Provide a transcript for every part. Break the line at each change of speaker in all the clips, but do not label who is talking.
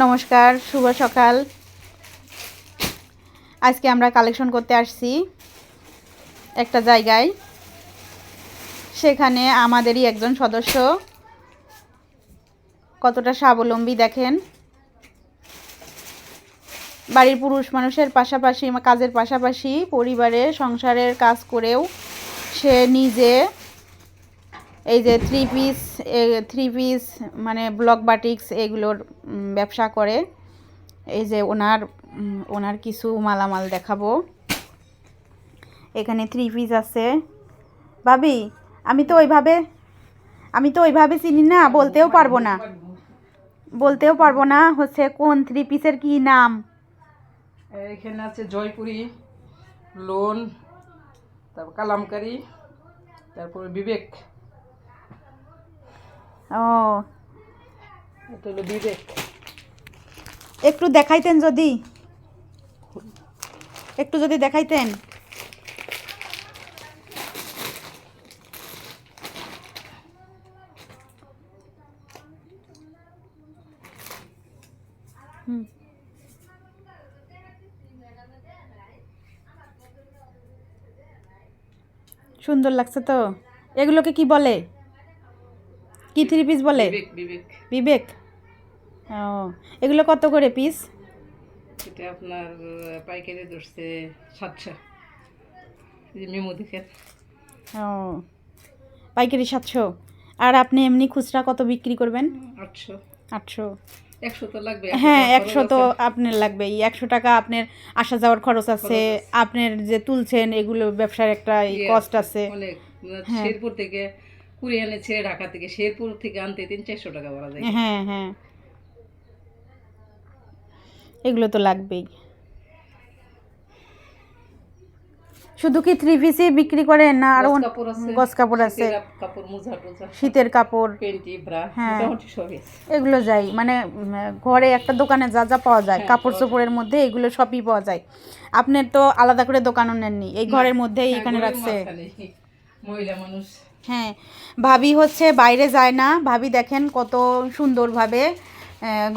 নমস্কার, শুভ সকাল। আজকে আমরা কালেকশন করতে আসছি একটা জায়গায়। সেখানে আমাদেরই একজন সদস্য কতটা স্বাবলম্বী দেখেন। বাড়ির পুরুষ মানুষের পাশাপাশি, কাজের পাশাপাশি পরিবারের সংসারের কাজ করেও সে নিজে এই যে থ্রি পিস মানে ব্লক বাটিক্স এগুলোর ব্যবসা করে। এই যে ওনার কিছু মালামাল দেখাবো। এখানে থ্রি পিস আছে। ভাবি, আমি তো ওইভাবে চিনি না, বলতেও পারবো না হচ্ছে কোন থ্রি পিসের কি নাম।
এখানে আছে জয়পুরি, লোন, তারপর কালামকারি, তারপরে বিবেক।
ও,
এটা হলো বিবেক।
একটু দেখাইতেন যদি দেখাইতেন। সুন্দর লাগছে তো। এগুলোকে কি বলে, কি থ্রি পিস বলে? বিবেক। ও, এগুলো কত করে পিস?
এটা আপনার পাইকারি ধরছে 700। মেমো দেখেন।
ও, পাইকারি 700। আর আপনি এমনি খুচরা কত বিক্রি করবেন?
800।
800।
100 তো লাগবে।
হ্যাঁ, 100 তো আপনার লাগবেই। 100 টাকা আপনার আসা যাওয়ার খরচ আছে, আপনার যে তুলছেন এগুলো ব্যবসার একটা কস্ট আছে
অনেক। শেরপুর থেকে কুড়ি এনেছে, ঢাকা থেকে শেরপুর থেকে আনতে 300-400 টাকা ভরা যায়।
হ্যাঁ হ্যাঁ, এগুলো তো লাগবেই। শুধু কি থ্রি পিসই বিক্রি করেন না আরো গস কাপড় আছে? শীতের কাপড়, হ্যাঁ, এগুলো যাই মানে ঘরে একটা দোকানে যা যা পাওয়া যায় কাপড় চোপড়ের মধ্যে এগুলো সবই পাওয়া যায়। আপনার তো আলাদা করে দোকানও নেননি, এই ঘরের মধ্যেই এখানে রাখছে।
মহিলা মানুষ।
হ্যাঁ, ভাবি হচ্ছে বাইরে যায় না। ভাবি দেখেন কত সুন্দরভাবে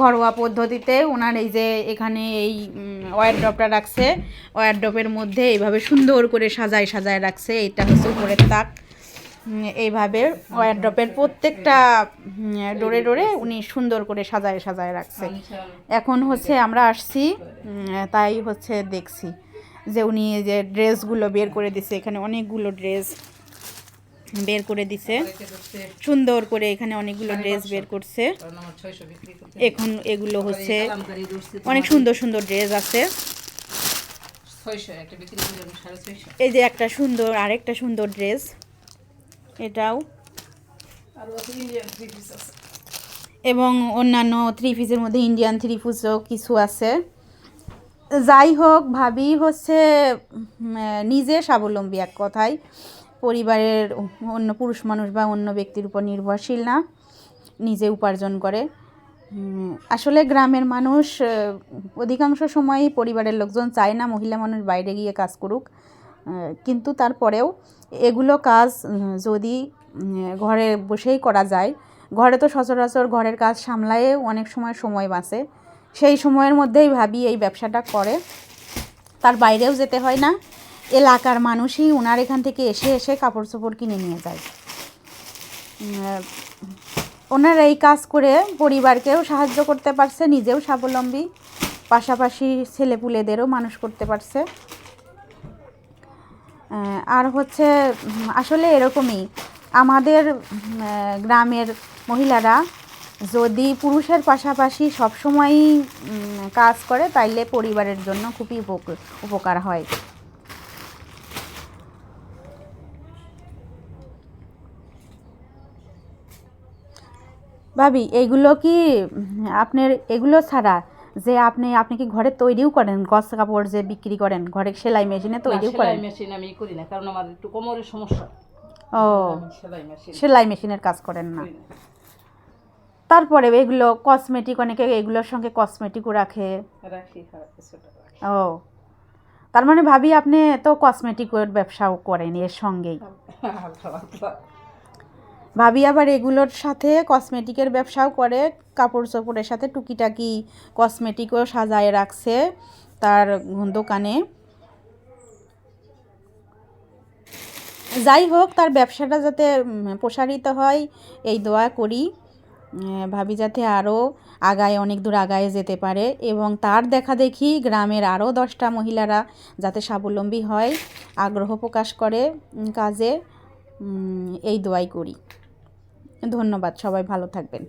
ঘরোয়া পদ্ধতিতে ওনার এই যে এখানে এই ওয়ারড্রপটা রাখছে। ওয়ারড্রপের মধ্যে এইভাবে সুন্দর করে সাজায় রাখছে। এটা হচ্ছে উপরের তাক। এইভাবে ওয়ারড্রপের প্রত্যেকটা ডোরে উনি সুন্দর করে সাজায় রাখছে। এখন হচ্ছে আমরা আসছি, তাই হচ্ছে দেখছি যে উনি যে ড্রেসগুলো বের করে দিছে। এখানে অনেকগুলো ড্রেস বের করে দিছে সুন্দর করে। এখানে অনেকগুলো ড্রেস বের করছে। এখন এগুলো হচ্ছে অনেক সুন্দর সুন্দর ড্রেস আছে। এই যে একটা সুন্দর, আরেকটা সুন্দর ড্রেস, এটাও। এবং অন্যান্য থ্রি পিসের মধ্যে ইন্ডিয়ান থ্রি পিসও কিছু আছে। যাই হোক, ভাবি হচ্ছে নিজে স্বাবলম্বী, এক কথায় পরিবারের অন্য পুরুষ মানুষ বা অন্য ব্যক্তির উপর নির্ভরশীল না, নিজে উপার্জন করে। আসলে গ্রামের মানুষ অধিকাংশ সময়ই পরিবারের লোকজন চায় না মহিলা মানুষ বাইরে গিয়ে কাজ করুক, কিন্তু তারপরেও এগুলো কাজ যদি ঘরে বসেই করা যায়, ঘরে তো সচরাচর ঘরের কাজ সামলায়ে অনেক সময় বাঁচে। সেই সময়ের মধ্যেই ভাবি এই ব্যবসাটা করে, তার বাইরেও যেতে হয় না। এলাকার মানুষই ওনার এখান থেকে এসে কাপড় চোপড় কিনে নিয়ে যায়। ওনার এই কাজ করে পরিবারকেও সাহায্য করতে পারছে, নিজেও স্বাবলম্বী, পাশাপাশি ছেলেপুলেদেরও মানুষ করতে পারছে। আর হচ্ছে আসলে এরকমই আমাদের গ্রামের মহিলারা যদি পুরুষের পাশাপাশি সবসময়ই কাজ করে তাইলে পরিবারের জন্য খুবই উপকার হয়। ভাবি, এইগুলো কি আপনার, এগুলো ছাড়া যে আপনি কি ঘরে তৈরিও করেন? গস কাপড় যে বিক্রি করেন ঘরে সেলাই মেশিনে তৈরিও করেন?
সেলাই মেশিন আমি করি না, কারণ আমার একটু কোমরের সমস্যা।
ও, সেলাই মেশিনের কাজ করেন না। তারপরে এগুলো কসমেটিক, অনেকে এগুলোর সঙ্গে কসমেটিকও রাখে। ও, তার মানে ভাবি আপনি তো কসমেটিকের ব্যবসাও করেন এর সঙ্গেই। ভাবি আবার এগুলোর সাথে কসমেটিকের ব্যবসাও করে, কাপড় চোপড়ের সাথে টুকিটাকি কসমেটিকও সাজায় রাখছে তার দোকানে। যাই হোক, তার ব্যবসাটা যাতে প্রসারিত হয় এই দোয়া করি। ভাবি যাতে আরও আগায়, অনেক দূর আগায় যেতে পারে এবং তার দেখা দেখি গ্রামের আরও 10টা মহিলারা যাতে স্বাবলম্বী হয়, আগ্রহ প্রকাশ করে কাজে, এই দোয়াই করি। ধন্যবাদ, সবাই ভালো থাকবেন।